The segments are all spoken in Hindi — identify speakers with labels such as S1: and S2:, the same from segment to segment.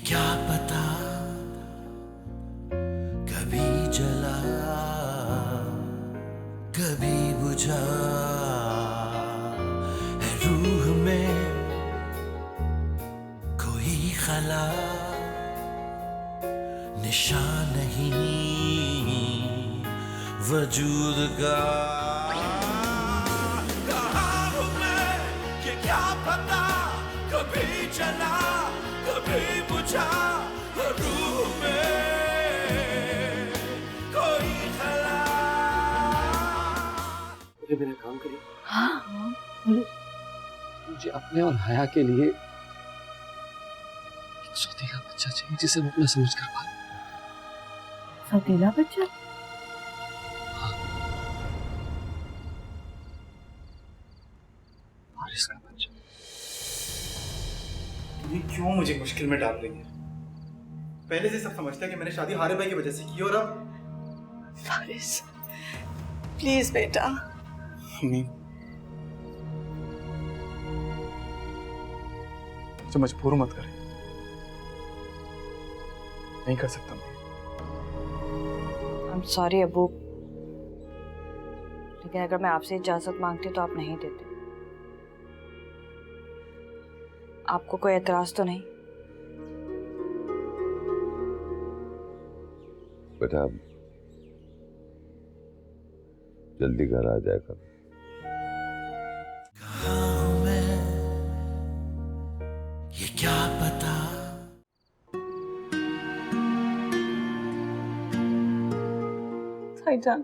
S1: क्या पता कभी जला कभी बुझा है रूह में कोई खला निशान नहीं वजूद का। कहाँ हूँ मैं ये क्या पता कभी जला कभी बुझा रूह में कोई खला।
S2: मुझे मेरा काम करिए।
S3: हाँ बोलो।
S2: मुझे अपने और हया के लिए एक सौतेला बच्चा चाहिए जिसे मैं अपना समझ कर पाऊं।
S3: सौतेला बच्चा?
S2: हारिस का बच्चा।
S4: ये क्यों मुझे मुश्किल में डाल रही है? पहले से सब समझते हैं कि मैंने शादी हारे भाई की वजह से की और अब
S3: हारिस प्लीज बेटा।
S4: नहीं, मुझे मजबूर मत करें, नहीं कर सकता मैं।
S3: I'm sorry अबू, लेकिन अगर मैं आपसे इजाजत मांगती तो आप नहीं देते। आपको कोई एतराज तो नहीं?
S5: बेटा जल्दी घर आ जाया कर।
S1: कहाँ हूँ मैं ये क्या पता।
S3: भाईजान,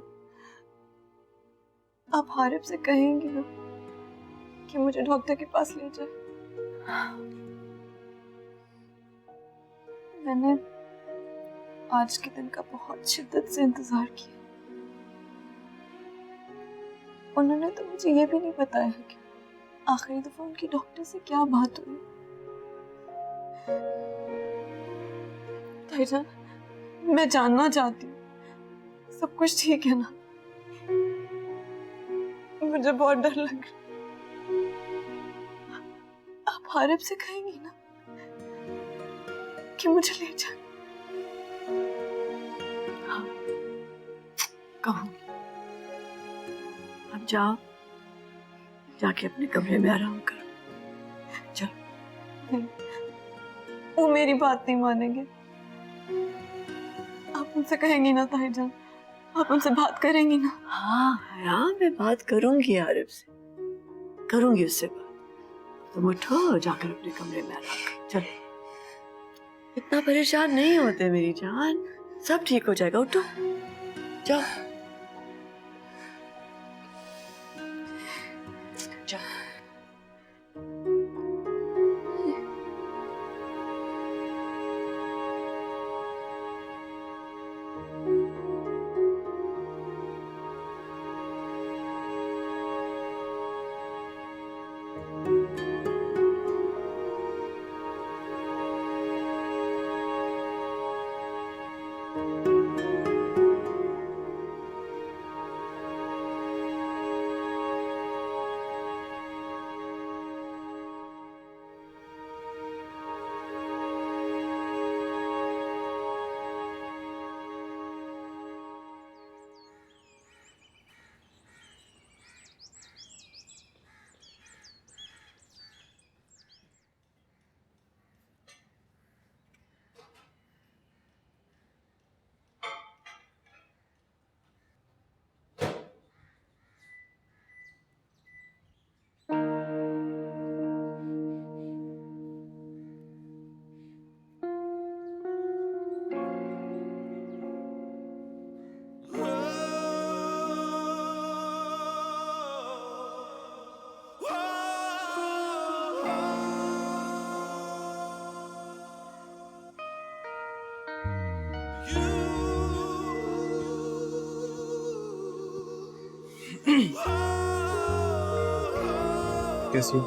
S3: आप हारिब से कहेंगे ना कि मुझे डॉक्टर के पास ले जाए। मैंने आज के दिन का बहुत शिद्दत से इंतजार किया। उन्होंने तो मुझे ये भी नहीं बताया कि आखिरी दफा उनकी डॉक्टर से क्या बात हुई। भाईजान, मैं जानना चाहती हूँ सब कुछ ठीक है ना? मुझे बहुत डर लग रहा है। आप हारिब से कहेंगी ना कि मुझे ले जाए? हाँ, कहूंगी। अब जाओ, जाके अपने कमरे में आराम करो। चलो। नहीं, वो मेरी बात नहीं मानेंगे। आप उनसे कहेंगी ना ताईजान? आप उनसे बात करेंगी ना? हाँ हाँ, मैं बात करूंगी आरिफ से, करूंगी उससे बात। तुम उठो, जाकर अपने कमरे में आराम करो। चलो, इतना परेशान नहीं होते मेरी जान, सब ठीक हो जाएगा। उठो, जाओ जाओ।
S4: कैसी हो?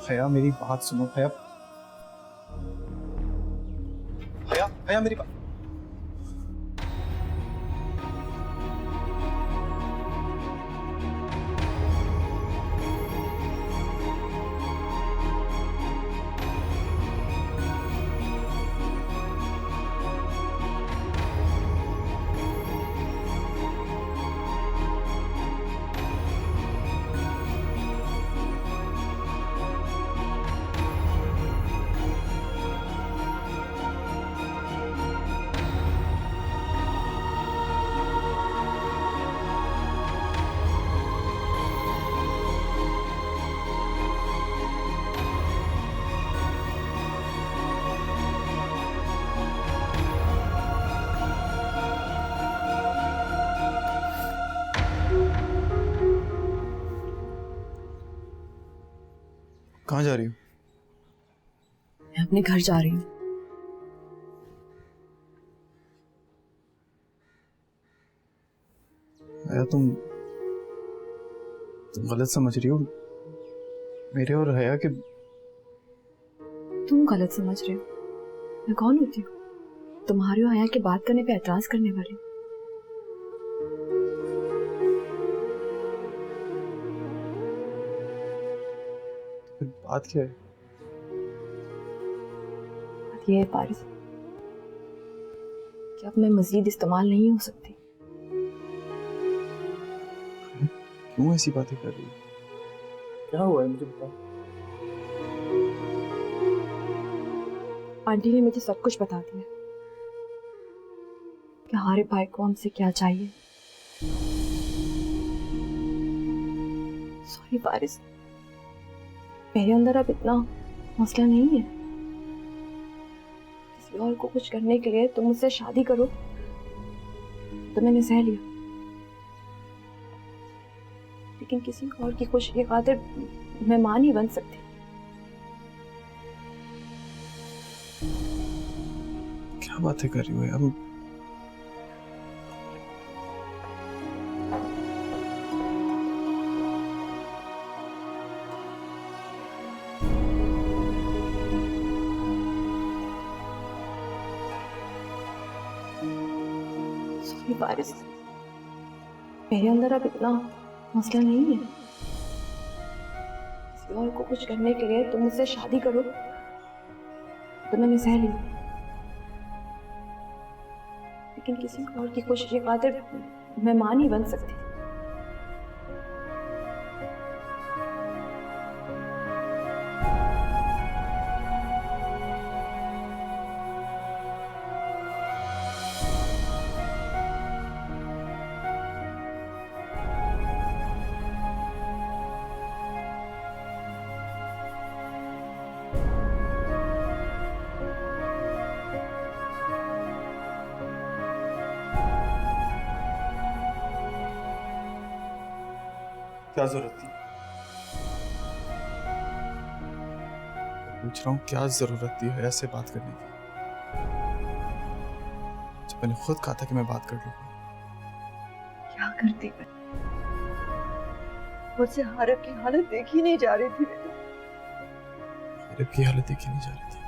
S4: हया मेरी बात सुनो। हया हया हया मेरी बात। कहाँ जा रही हो?
S3: मैं अपने घर जा रही हूँ।
S4: हया, तुम गलत समझ रही हो मेरे और हया के।
S3: तुम गलत समझ रहे हो। मैं कौन होती हूँ तुम्हारी और हया की बात करने पे एतराज करने वाली?
S4: फिर बात क्या है?
S3: बात ये है पारिस कि अब मैं मजीद इस्तेमाल नहीं हो सकती।
S4: क्यों ऐसी बातें कर रही हो? क्या हुआ है मुझे बताओ।
S3: आंटी ने मुझे सब कुछ बता दिया कि हमारे भाई को हमसे क्या चाहिए। सॉरी पारिस, मेरे अंदर अब इतना हौसला नहीं है। किसी और को कुछ करने के लिए तुम मुझसे शादी करो तो मैंने सह लिया, लेकिन किसी और की खुशी की खातिर मैं मां नहीं बन सकती।
S4: क्या बातें कर रही हो यार?
S3: सॉरी पारिस, मेरे अंदर अब इतना हौसला नहीं है। किसी और को कुछ करने के लिए तुम मुझसे शादी करो तो मैंने सह लिया, लेकिन किसी और की खुशी की खातिर मैं मां नहीं बन सकती।
S4: क्या जरूरत थी? पूछ रहा हूँ, क्या जरूरत थी हया से बात करने की? जब मैंने खुद कहा था कि मैं बात कर लूंगा।
S3: क्या करती मैं? मुझसे हारिब की हालत देखी नहीं जा रही थी।
S4: हारिब की हालत देखी नहीं जा रही थी।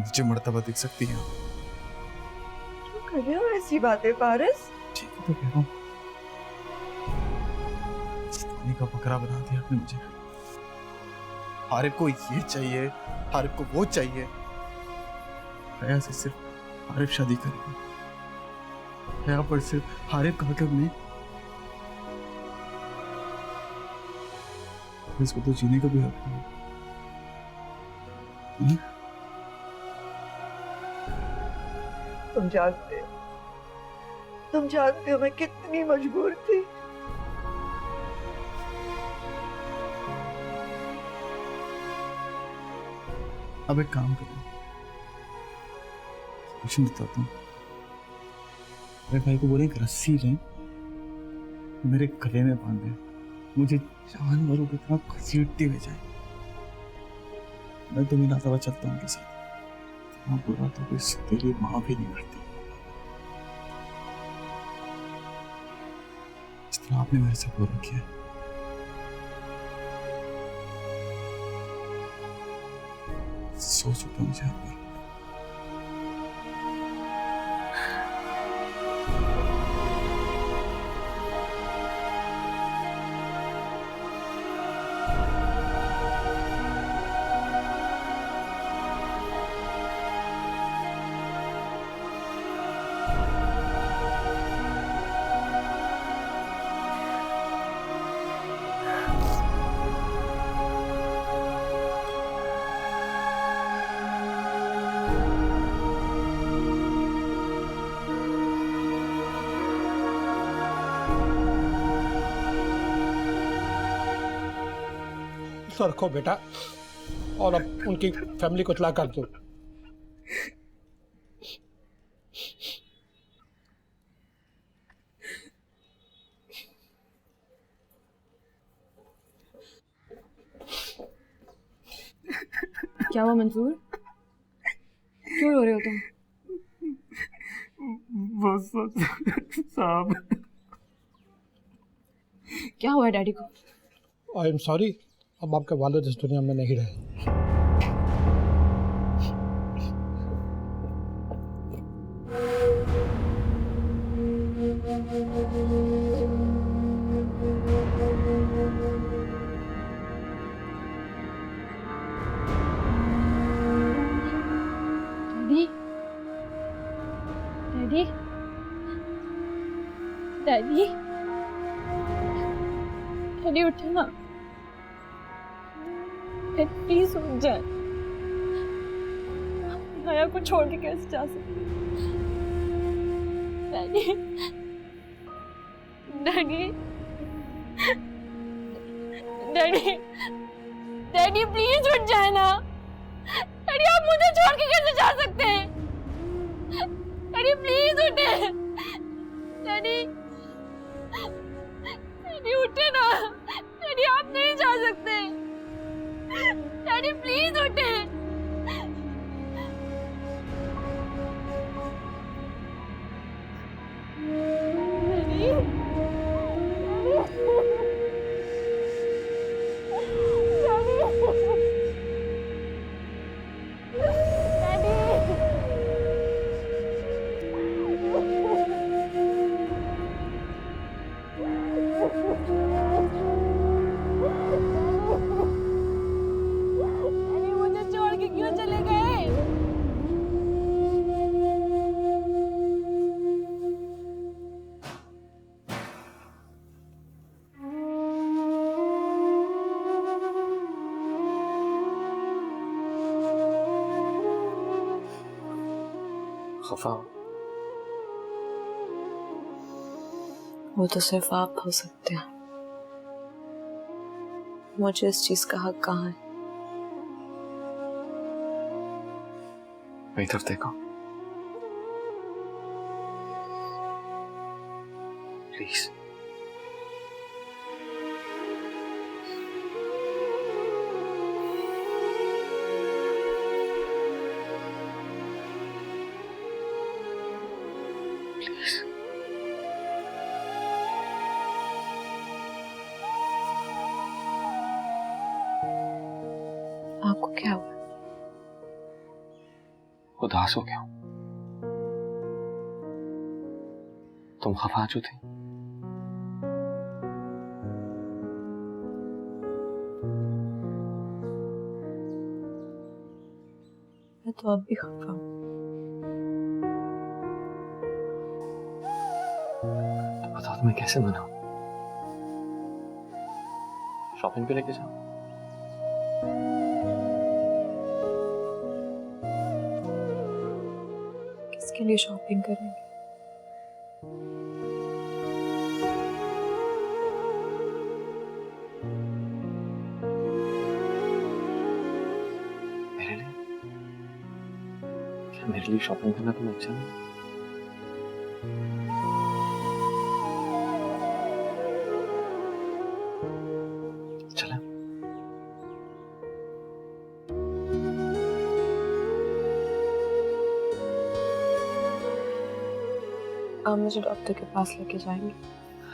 S4: मुझे मर्तबा दिख सकती है।
S3: क्यों कर रहे हो ऐसी बातें पारिस?
S4: ठीक है तो कह रहा हूँ, पानी का बकरा बना दिया आपने मुझे। हारिब को ये चाहिए, हारिब को वो चाहिए। हया से सिर्फ हारिब शादी करेगी। हया पर सिर्फ हारिब का हक नहीं। इसको तो जीने का भी हक नहीं।
S3: तुम जानते हो मैं कितनी मजबूर थी।
S4: अब एक काम करो, कुछ बताता हूँ। मेरे भाई को बोले एक रस्सी लें, मेरे गले में बांधे, मुझे जानवरों की तरह घसीटते हुए जाए। मैं तो मिला था चलता हूँ उनके साथ। इतना बुरा तो कोई तेरी माँ भी नहीं करती जितना आपने मेरे से बुरा किया। सोच होता मुझे आप पर।
S6: इसको रखो बेटा और अब उनकी फैमिली को इत्तला कर दो।
S7: क्या हुआ मंसूर? क्यों रो रहे हो तुम?
S4: बस साहब,
S7: क्या हुआ डैडी को?
S6: आई एम सॉरी, अब आपके वालिद इस दुनिया में नहीं रहे।
S7: डैडी, डैडी, डैडी, डैडी उठे ना। डैडी प्लीज उठ जाए। हाया को छोड़ के कैसे जा सकते? Daddy, daddy, daddy, daddy please उठ जाए ना। डैडी आप मुझे छोड़ के कैसे जा सकते हैं? डैडी प्लीज उठे। डैडी, डैडी उठे ना। डैडी आप नहीं जा सकते। डैडी प्लीज उठे। डैडी, मुझे छोड़ के क्यों चले गए?
S2: खफा हो?
S3: वो तो सिर्फ आप हो सकते हैं। मुझे इस चीज का हक कहाँ है?
S2: मेरी तरफ देखो प्लीज। प्लीज
S3: आपको क्या हुआ?
S2: उदास हो गया? तुम खफा जो थी?
S3: मैं तो अब भी खफा हूँ।
S2: तो बताओ तुम्हें कैसे मनाऊं? शॉपिंग पे लेके जाओ?
S3: किसके लिए शॉपिंग करेंगे?
S2: मेरे लिए? क्या मेरे लिए शॉपिंग करना तुम्हें अच्छा नहीं? चला
S3: आप मुझे डॉक्टर के पास लेके जाएंगे?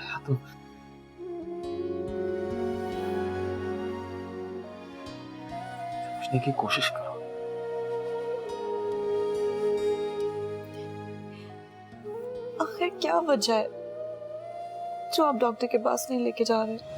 S2: हाँ तो समझने की कोशिश करो।
S3: आखिर क्या वजह है जो आप डॉक्टर के पास नहीं लेके जा रहे?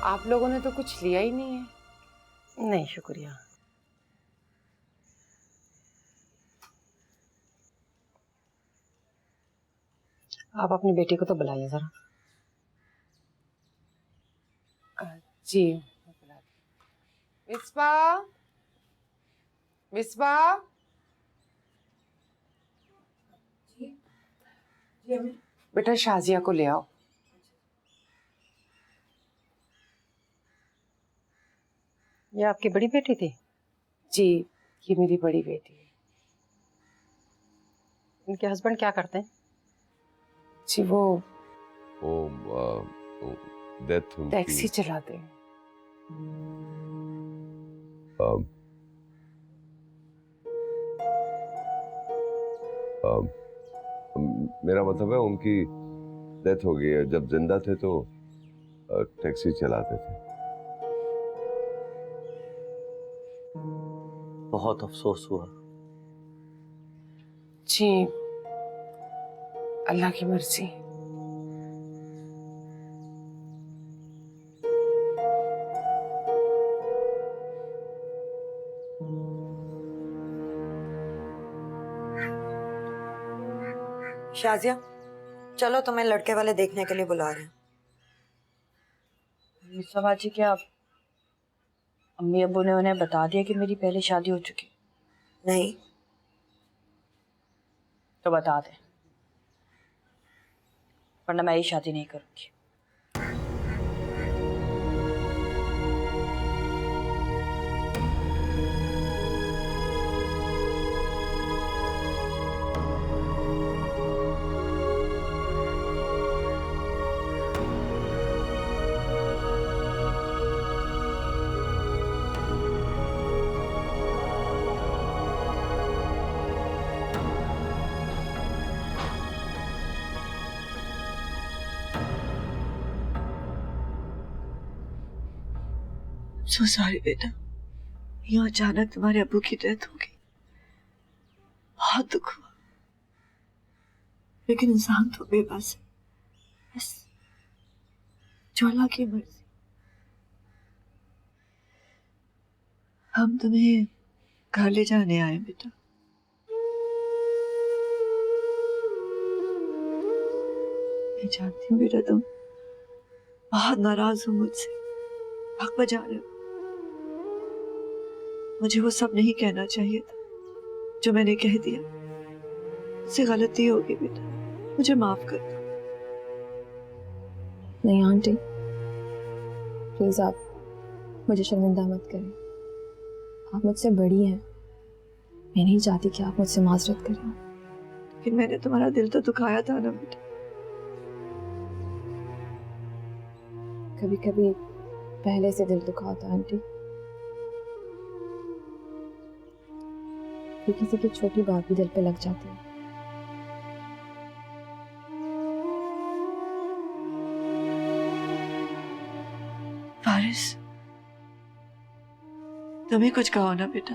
S8: आप लोगों ने तो कुछ लिया ही नहीं है। नहीं शुक्रिया। आप अपनी बेटी को तो बुलाइए जरा। जी मिसबा, मिसबा। बेटा शाजिया को ले आओ। ये आपकी बड़ी बेटी थी? जी ये मेरी बड़ी बेटी है। इनके हस्बैंड क्या करते हैं? जी वो
S5: डेथ उनकी
S8: टैक्सी चलाते हैं।
S5: अम, अम, मेरा मतलब है उनकी डेथ हो गई है। जब जिंदा थे तो टैक्सी चलाते थे।
S2: बहुत अफसोस हुआ।
S8: जी अल्लाह की मर्जी।
S3: शाजिया चलो तुम्हें लड़के वाले देखने के लिए बुला रहे हैं।
S9: मिसबा जी क्या अम्मी अब्बू ने उन्हें बता दिया कि मेरी पहले शादी हो चुकी?
S3: नहीं।
S9: तो बता दे, वरना मैं ये शादी नहीं करूंगी।
S3: सो सॉरी बेटा, यूं अचानक तुम्हारे अब्बू की डेथ हो गई, बहुत दुख हुआ। लेकिन इंसान तो बेबस है, बस जो अल्लाह की मर्जी। हम तुम्हें घर ले जाने आए बेटा। मैं जानती हूँ बेटा तुम बहुत नाराज हो मुझसे, हक बजा रहे हो। मुझे वो सब नहीं कहना चाहिए था जो मैंने कह दिया। मुझसे गलती हो गई बेटा, मुझे माफ कर दो।
S7: नहीं आंटी, प्लीज आप मुझे शर्मिंदा मत करें। आप मुझसे बड़ी हैं, मैं नहीं चाहती कि आप मुझसे माजरत करें।
S3: लेकिन मैंने तुम्हारा दिल तो दुखाया था ना बेटा।
S7: कभी कभी पहले से दिल दुखाता आंटी, फिर किसी की छोटी बात भी दिल पे लग जाती है।
S3: फारिस तुम्हें कुछ कहो ना बेटा।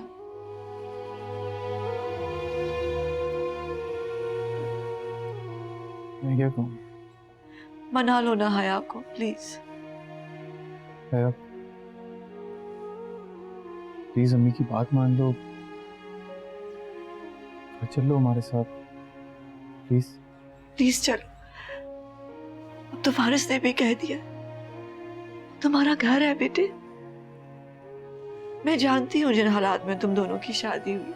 S4: मैं क्या कहूँ?
S3: मना लो ना हया को प्लीज।
S4: प्लीज अम्मी की बात मान लो, चल लो हमारे साथ प्लीज।
S3: प्लीज चलो। अब तो फारिस ने भी कह दिया तुम्हारा घर है बेटे। मैं जानती हूँ जिन हालात में तुम दोनों की शादी हुई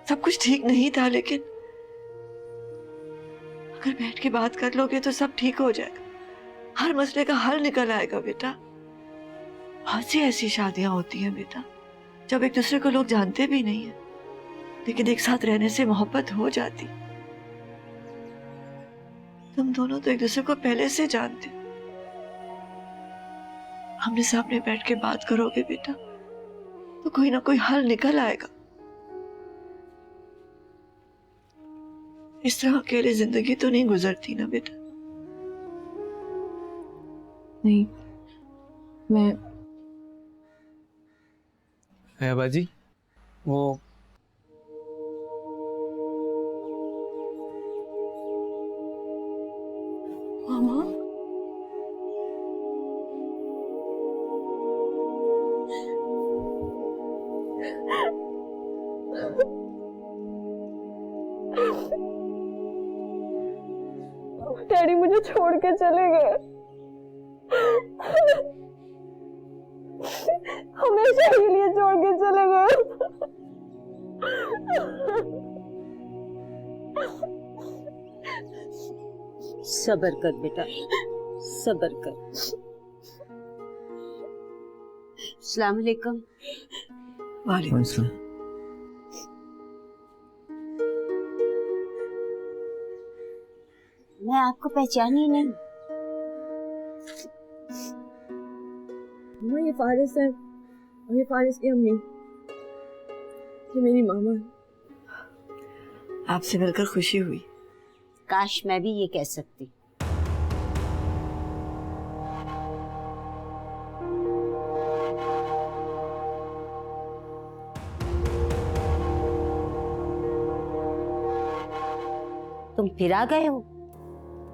S3: सब कुछ ठीक नहीं था, लेकिन अगर बैठ के बात कर लोगे तो सब ठीक हो जाएगा, हर मसले का हल निकल आएगा बेटा। बहुत सी ऐसी शादियां होती हैं बेटा जब एक दूसरे को लोग जानते भी नहीं है, लेकिन एक साथ रहने से मोहब्बत हो जाती। तुम दोनों तो एक दूसरे को पहले से जानते हो। हमने सामने बैठ के बात करोगे बेटा तो कोई ना कोई हल निकल आएगा। इस तरह अकेले जिंदगी तो नहीं गुजरती ना बेटा।
S7: नहीं, मैं
S4: है बाजी वो
S3: मामा
S7: डैडी मुझे छोड़ के चले गए, हमेशा के लिए छोड़ के चले गए।
S3: सब्र कर बेटा, सब्र कर। अस्सलाम वालेकुम। वालेकुम सलाम। मैं आपको पहचानी नहीं।
S7: ये फारिस है और ये फारिस की अम्मी, ये मेरी मामा है।
S3: आपसे मिलकर खुशी हुई। काश मैं भी ये कह सकती। तुम फिर आ गए हो?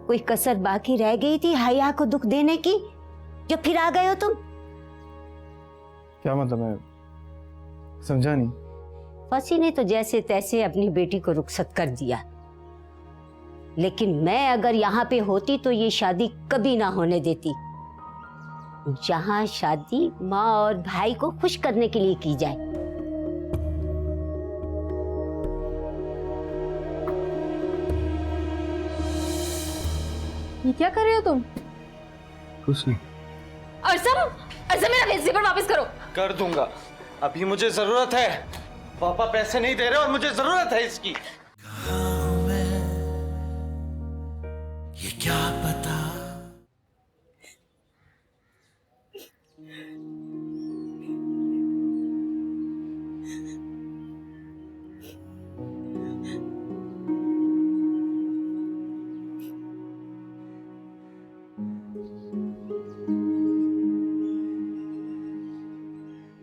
S3: कोई कसर बाकी रह गई थी हया को दुख देने की, जो फिर आ गए हो तुम?
S4: क्या मतलब है, समझा नहीं।
S3: फंसी ने तो जैसे तैसे अपनी बेटी को रुखसत कर दिया, लेकिन मैं अगर यहाँ पे होती तो ये शादी कभी ना होने देती। जहाँ शादी माँ और भाई को खुश करने के लिए की जाए।
S7: ये क्या कर रहे हो तुम?
S2: कुछ नहीं।
S7: अर्सम, अर्सम मेरा वेस्ट पेपर वापस करो।
S4: कर दूंगा, अभी मुझे जरूरत है। पापा पैसे नहीं दे रहे और मुझे जरूरत है इसकी।
S1: कहाँ हूँ मैं, ये क्या पता।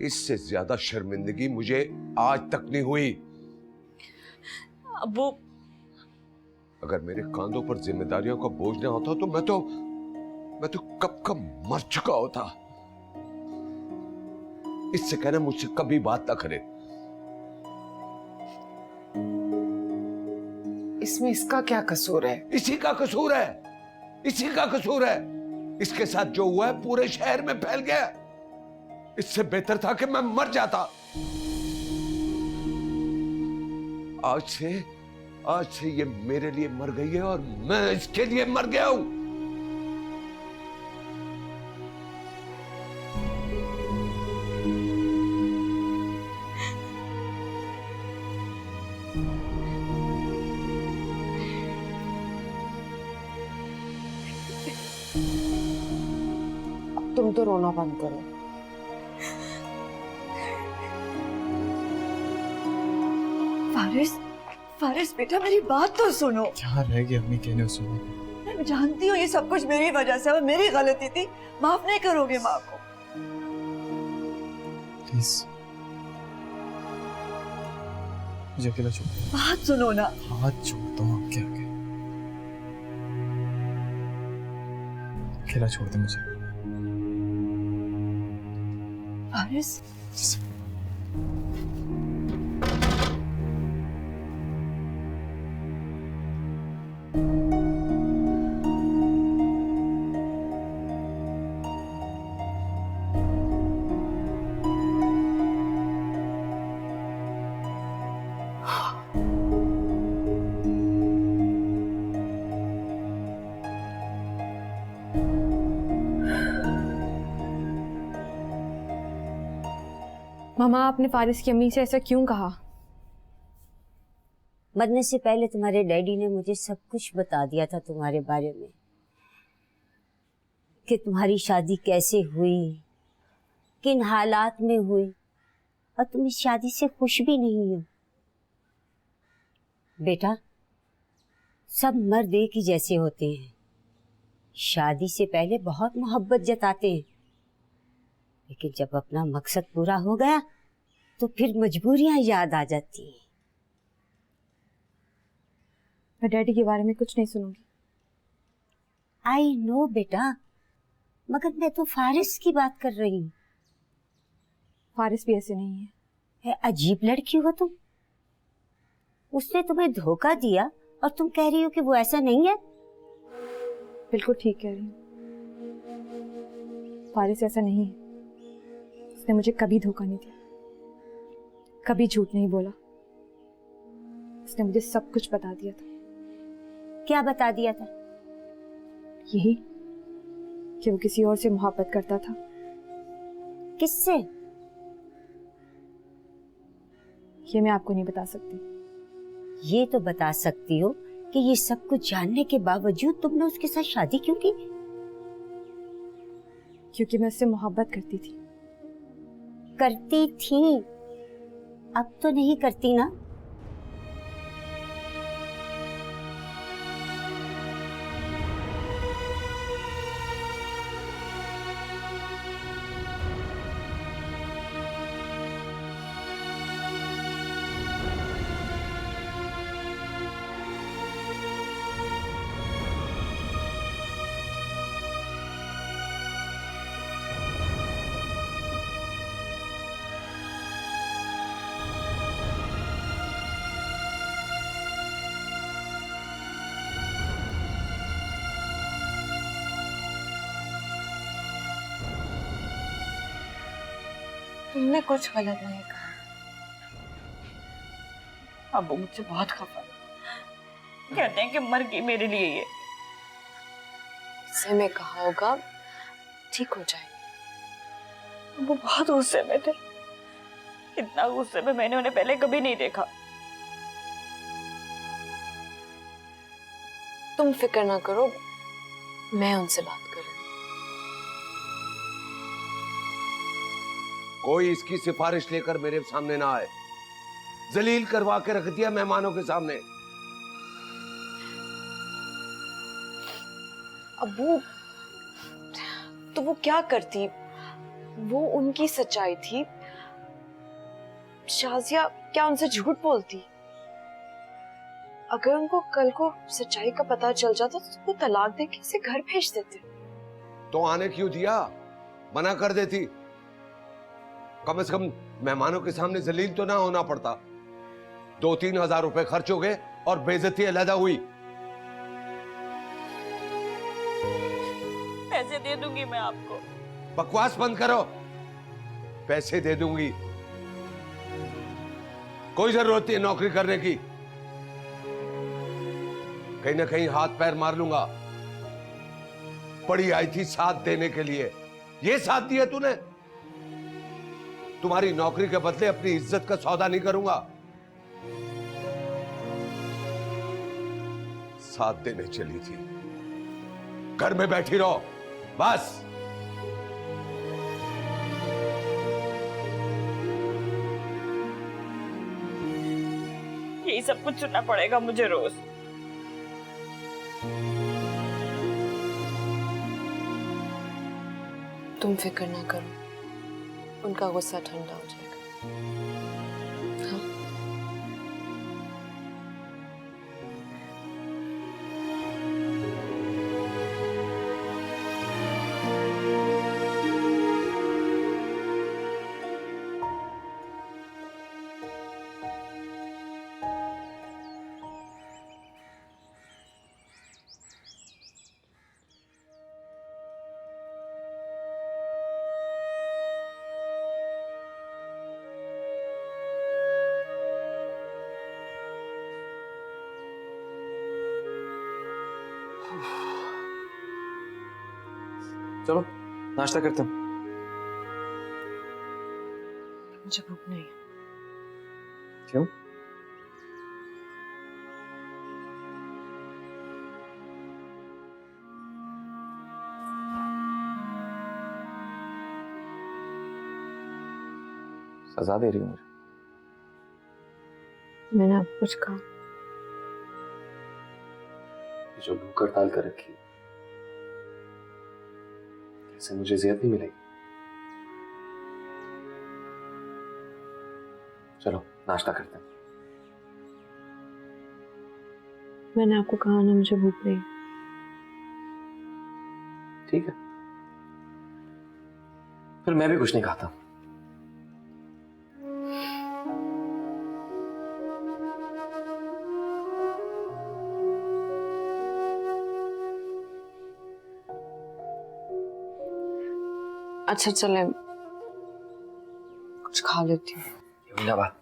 S5: इससे ज्यादा शर्मिंदगी मुझे आज तक नहीं हुई।
S9: अब्बू,
S5: अगर मेरे कांधों पर जिम्मेदारियों का बोझ न होता तो मैं तो कब का मर चुका होता। इससे कहना मुझसे कभी बात ना करे।
S8: इसमें इसका क्या कसूर है?
S5: इसी का कसूर है, इसी का कसूर है। इसके साथ जो हुआ है पूरे शहर में फैल गया। इससे बेहतर था कि मैं मर जाता। आज से ये मेरे लिए मर गई है और मैं इसके लिए मर गया हूं।
S8: तुम तो रोना बंद करो।
S3: फारिस, फारिस बेटा मेरी बात तो सुनो।
S4: क्या रह गया अम्मी कहने सुनो।
S3: मैं जानती हूँ ये सब कुछ मेरी वजह से, मेरी गलती थी। माफ नहीं करोगे माँ को?
S4: प्लीज मुझे अकेला छोड़।
S3: बात सुनो ना।
S4: हाथ छोड़ता हूँ आपके आगे। अकेला छोड़ दे मुझे।
S3: फारिस,
S7: मामा, आपने फारिस की अम्मी से ऐसा क्यों कहा?
S3: मरने से पहले तुम्हारे डैडी ने मुझे सब कुछ बता दिया था तुम्हारे बारे में, कि तुम्हारी शादी कैसे हुई, किन हालात में हुई, और तुम इस शादी से खुश भी नहीं हो। बेटा, सब मर्द एक ही जैसे होते हैं। शादी से पहले बहुत मोहब्बत जताते हैं, लेकिन जब अपना मकसद पूरा हो गया तो फिर मजबूरियां याद आ जाती हैं।
S7: मैं डैडी के बारे में कुछ नहीं सुनूंगी।
S3: आई नो बेटा, मगर मैं तो फारिस की बात कर रही हूँ।
S7: फारिस भी ऐसे नहीं है।
S3: अजीब लड़की हो तुम।
S10: उसने तुम्हें धोखा दिया और तुम कह रही हो कि वो ऐसा नहीं है?
S7: बिल्कुल ठीक कह रही हूँ। फारिस ऐसा नहीं है। उसने मुझे कभी धोखा नहीं दिया, कभी झूठ नहीं बोला। उसने मुझे सब कुछ बता दिया था।
S10: क्या बता दिया था?
S7: यही कि वो किसी और से मोहब्बत करता था।
S10: किससे?
S7: ये मैं आपको नहीं बता सकती।
S10: ये तो बता सकती हो कि ये सब कुछ जानने के बावजूद तुमने उसके साथ शादी क्यों की?
S7: क्योंकि मैं उससे मोहब्बत करती थी।
S10: करती थी, अब तो नहीं करती ना?
S9: तुमने कुछ गलत नहीं कहा। अब वो मुझसे बहुत खफा है। कहते हैं कि मर गई मेरे लिए ये।
S7: से मैं कहा होगा ठीक हो जाएगी।
S9: वो बहुत गुस्से में थे। इतना गुस्से में मैंने उन्हें पहले कभी नहीं देखा।
S7: तुम फिक्र ना करो, मैं उनसे बात करूँ।
S5: कोई इसकी सिफारिश लेकर मेरे सामने ना आए। जलील करवा के रख दिया मेहमानों के सामने।
S7: अबू, तो वो क्या करती? वो उनकी सच्चाई थी। शाजिया क्या उनसे झूठ बोलती? अगर उनको कल को सच्चाई का पता चल जाता तो उसको तलाक देके इसे घर भेज देते।
S5: तो आने क्यों दिया? मना कर देती। कम से कम मेहमानों के सामने जलील तो ना होना पड़ता। 2-3 हजार रुपए खर्च हो गए और बेइज्जती अलहदा हुई।
S9: पैसे दे दूंगी मैं आपको।
S5: बकवास बंद करो। पैसे दे दूंगी, कोई जरूरत नहीं नौकरी करने की। कहीं ना कहीं हाथ पैर मार लूंगा। पड़ी आई थी साथ देने के लिए, ये साथ दिया तूने। तुम्हारी नौकरी के बदले अपनी इज्जत का सौदा नहीं करूंगा। साथ देने चली थी, घर में बैठी रहो बस।
S9: यही सब कुछ सुनना पड़ेगा मुझे रोज।
S7: तुम फिक्र ना करो, उनका गुस्सा ठंडा हो जाएगा। हाँ?
S2: चलो नाश्ता करते हैं।
S7: मुझे भूख नहीं है।
S2: क्यों? सजा दे रही हूँ मुझे?
S7: मैंने आपको कुछ कहा?
S2: जो भूख हड़ताल कर रखी है, कैसे मुझे इज्जत नहीं मिलेगी? चलो नाश्ता करते हैं।
S7: मैंने आपको कहा ना मुझे भूख नहीं।
S2: ठीक है, फिर मैं भी कुछ नहीं खाता।
S3: अच्छा चले, कुछ खा लेती हूँ।
S2: यमुना बात,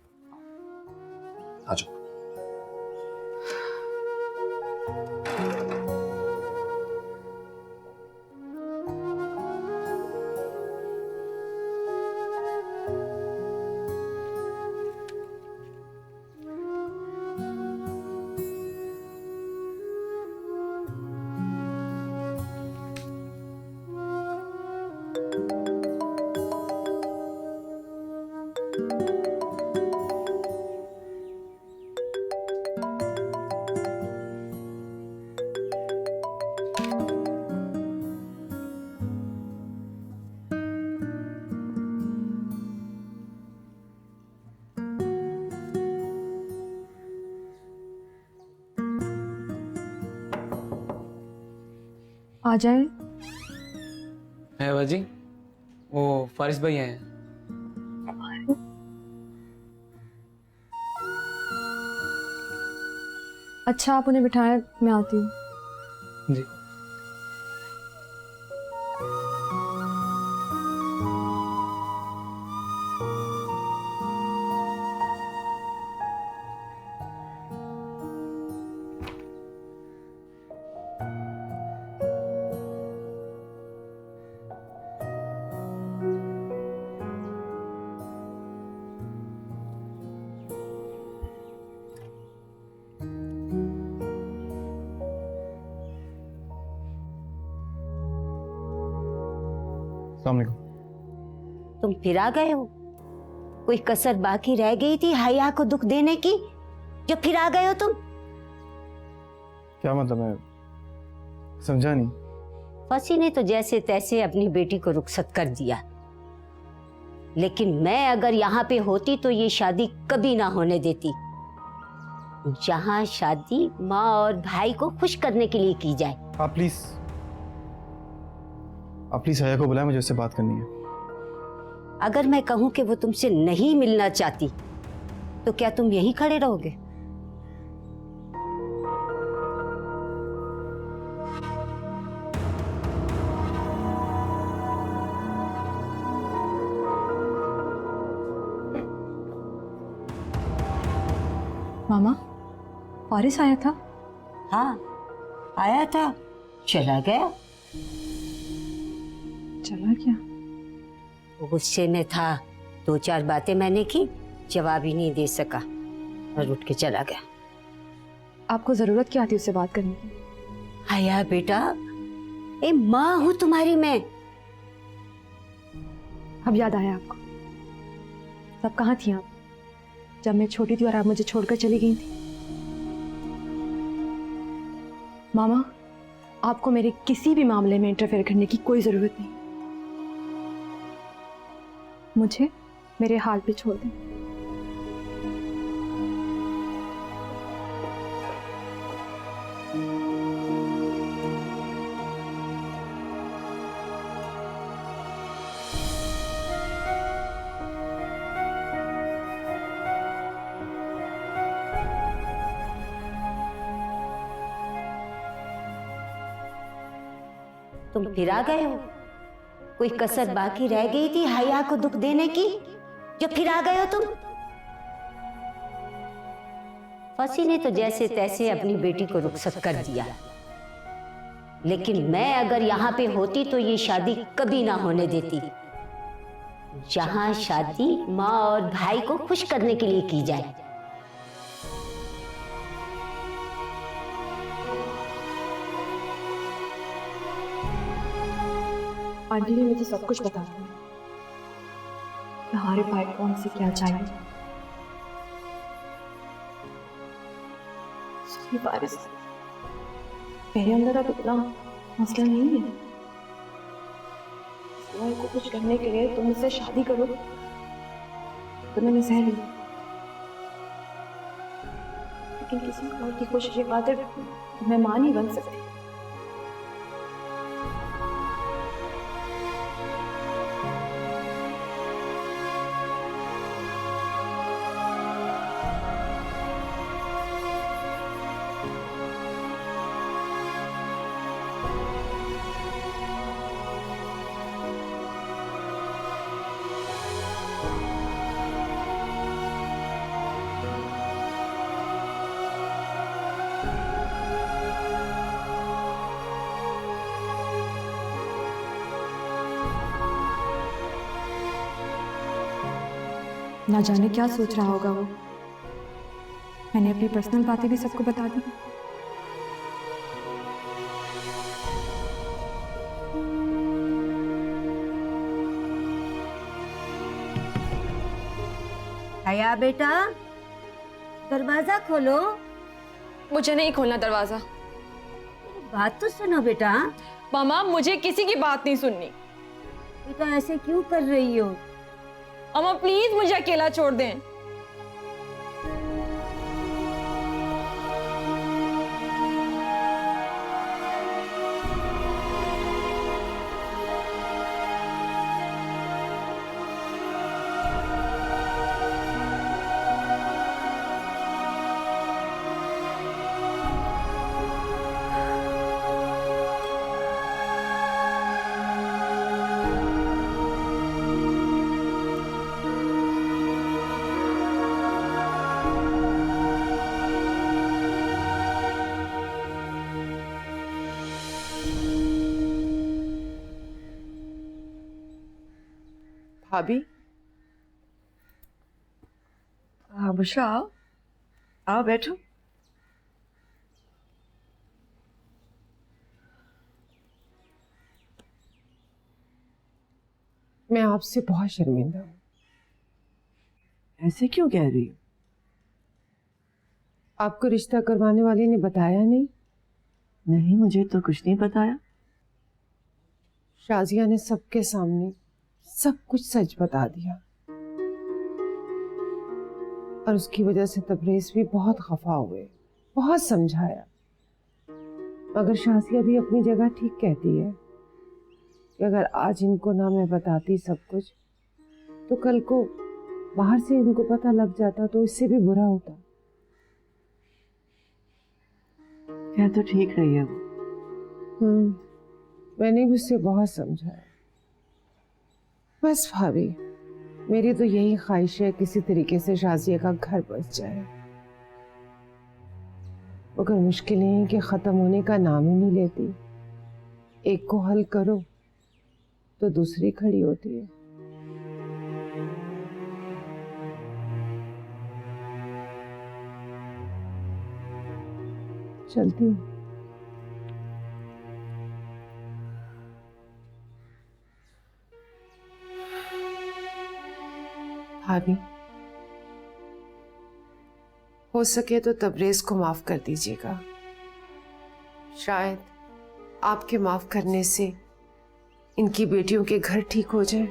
S2: आ जाओ।
S7: आ जाए।
S11: है बाजी, वो फारिस भाई आए हैं।
S7: अच्छा आप उन्हें बिठाएं, मैं आती हूँ।
S11: जी।
S4: अस्सलाम वालेकुम।
S10: तुम फिर आ गए हो? कोई कसर बाकी रह गई थी हया को दुख देने की, जो फिर आ गए हो तुम?
S4: क्या मतलब है, समझा नहीं।
S10: फसी ने तो जैसे तैसे अपनी बेटी को रुखसत कर दिया, लेकिन मैं अगर यहाँ पे होती तो ये शादी कभी ना होने देती। जहाँ शादी माँ और भाई को खुश करने के लिए की जाए।
S4: आप प्लीज हया को बुलाएं, मुझे उससे बात करनी है।
S10: अगर मैं कहूँ कि वो तुमसे नहीं मिलना चाहती तो क्या तुम यहीं खड़े रहोगे?
S7: मामा, फारिस आया था?
S10: हाँ आया था, चला गया।
S7: चला क्या?
S10: वो गुस्से में था, दो चार बातें मैंने की, जवाब ही नहीं दे सका और उठ के चला गया।
S7: आपको जरूरत क्या थी उससे बात करने की?
S10: हया बेटा, ए माँ हूँ तुम्हारी मैं।
S7: अब याद आया आपको? तब कहाँ थी आप जब मैं छोटी थी और आप मुझे छोड़कर चली गई थी? मामा, आपको मेरे किसी भी मामले में इंटरफेयर करने की कोई जरूरत नहीं। मुझे मेरे हाल पे छोड़ दें।
S10: तुम फिर आ गए हो? कोई कसर बाकी रह गई थी हया को दुख देने की, जो फिर आ गए हो तुम? फसी ने तो जैसे तैसे अपनी बेटी को रुखसत कर दिया, लेकिन मैं अगर यहाँ पे होती तो ये शादी कभी ना होने देती। जहाँ शादी माँ और भाई को खुश करने के लिए की जाए।
S7: आंटी ने मुझे सब कुछ बता दिया कि हमारे भाई को हमसे क्या चाहिए। फारिस, मेरे अंदर अब इतना मसला नहीं है। भाई को कुछ करने के लिए तुम मुझसे शादी करो तो मैंने सह ली, लेकिन किसी और की कोशिश के खातिर मैं मां नहीं बन सकती।
S12: ना जाने क्या सोच रहा होगा वो। मैंने अपनी पर्सनल बातें भी सबको बता दी।
S10: हया बेटा, दरवाजा खोलो।
S7: मुझे नहीं खोलना दरवाजा।
S10: बात तो सुनो बेटा।
S7: मामा, मुझे किसी की बात नहीं सुननी।
S10: बेटा ऐसे क्यों कर रही हो?
S7: अम्मा प्लीज मुझे अकेला छोड़ दें।
S8: भाभी,
S3: हाँ बुशरा, आओ आओ बैठो।
S8: मैं आपसे बहुत शर्मिंदा हूँ।
S3: ऐसे क्यों कह रही हो?
S8: आपको रिश्ता करवाने वाले ने बताया नहीं?
S3: नहीं, मुझे तो कुछ नहीं बताया।
S8: शाजिया ने सबके सामने सब कुछ सच बता दिया और उसकी वजह से तबरेज भी बहुत खफा हुए, बहुत समझाया, मगर शाजिया भी अपनी जगह ठीक कहती है कि अगर आज इनको ना मैं बताती सब कुछ तो कल को बाहर से इनको पता लग जाता तो इससे भी बुरा होता।
S3: क्या तो ठीक रही है वो।
S8: मैंने भी उससे बहुत समझाया। बस भाभी, मेरी तो यही ख्वाहिश है किसी तरीके से शाजिया का घर बस जाए, मगर मुश्किलें कि खत्म होने का नाम ही नहीं लेती। एक को हल करो तो दूसरी खड़ी होती है। चलती हूँ। भाभी, हो सके तो तबरेज को माफ कर दीजिएगा। शायद आपके माफ करने से इनकी बेटियों के घर ठीक हो जाए।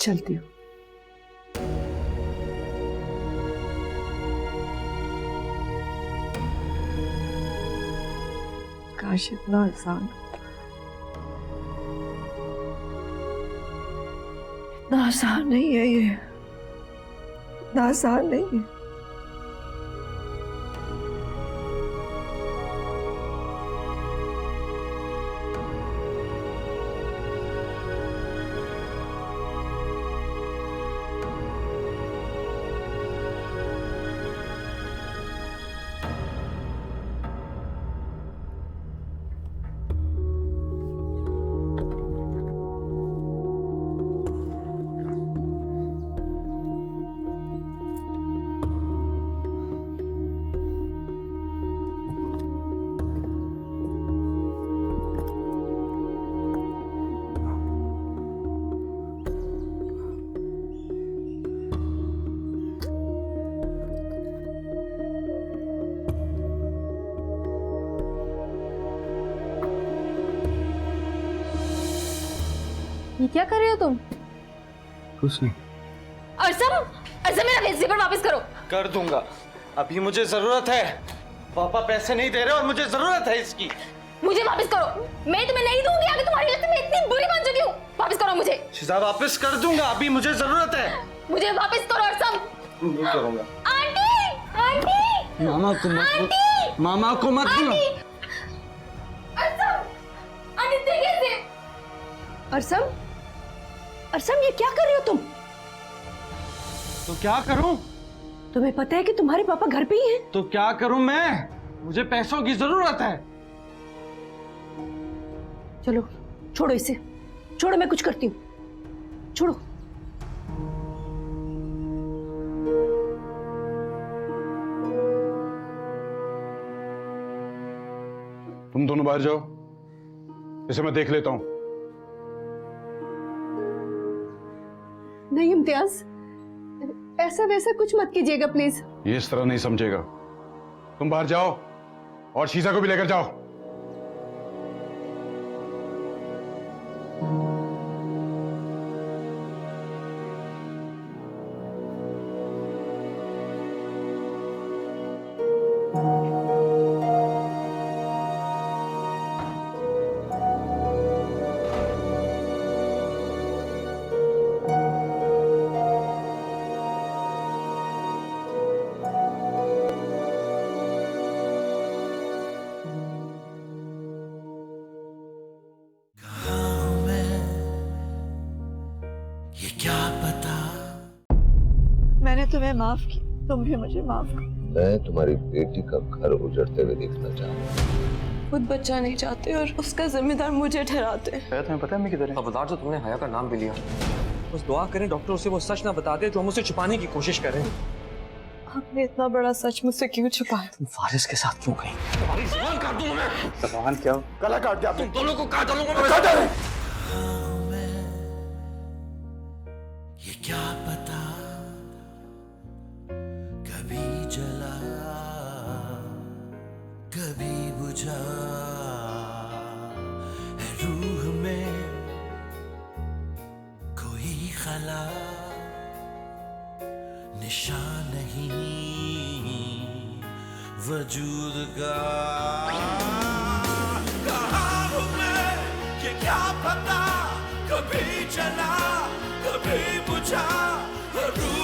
S8: चलती हूँ।
S3: काश इतना आसान, इतना आसान नहीं है ये, इतना आसान नहीं है।
S12: ये क्या कर रहे हो तुम?
S4: कुछ नहीं।
S7: अर्सम, अर्सम मेरा वेस्ट पेपर वापस करो।
S4: कर दूंगा, अभी मुझे जरूरत है। पापा पैसे नहीं दे रहे और मुझे जरूरत है इसकी।
S7: मुझे वापस करो, मैं तुम्हें नहीं दूंगी। आगे तुम्हारी वजह से मैं इतनी बुरी बन चुकी हूँ। वापस करो मुझे।
S4: शिजा वापस कर दूंगा, अभी मुझे जरूरत है।
S7: मुझे वापस करो अर्सम।
S4: नहीं करूंगा।
S7: आंटी, आंटी,
S4: मामा को मत, मामा को मत।
S7: अर्सम, आंटी देखिए इसे।
S3: अर्सम, अर्सम ये क्या कर रहे हो तुम?
S4: तो क्या करूं?
S3: तुम्हें पता है कि तुम्हारे पापा घर पे ही हैं?
S4: तो क्या करूं मैं? मुझे पैसों की जरूरत है।
S3: चलो छोड़ो इसे, छोड़ो, मैं कुछ करती हूँ, छोड़ो।
S13: तुम दोनों बाहर जाओ, इसे मैं देख लेता हूं।
S14: नहीं इम्तियाज, ऐसा वैसा कुछ मत कीजिएगा प्लीज।
S13: ये इस तरह नहीं समझेगा। तुम बाहर जाओ और शीजा को भी लेकर जाओ।
S3: मैंने तुम्हें माफ किया, तुम भी मुझे माफ करो।
S2: मैं तुम्हारी बेटी का घर उजड़ते हुए देखना चाहता हूँ।
S3: खुद बच्चा नहीं चाहते और उसका जिम्मेदार मुझे ठहराते।
S11: तुम्हें पता है मैं किधर है? खबरदार जो तुमने हया का नाम भी लिया। बस दुआ करें डॉक्टर उसे वो सच ना बता दे जो हम उसे छुपाने की कोशिश करें।
S3: आपने इतना बड़ा सच मुझसे क्यों छुपाया?
S11: तुम फारिस के साथ क्यों गई? तुम्हारी जुबान काट दूंगा मैं। जुबान क्या? गला काट दिया। तुम दोनों को काट डालूंगा मैं। काट डाले।
S1: ये क्या पता कभी जला कभी बुझा है रूह में कोई खला निशान नहीं वजूद का। कहाँ हूँ मैं ये क्या पता कभी जला कभी बुझा रूह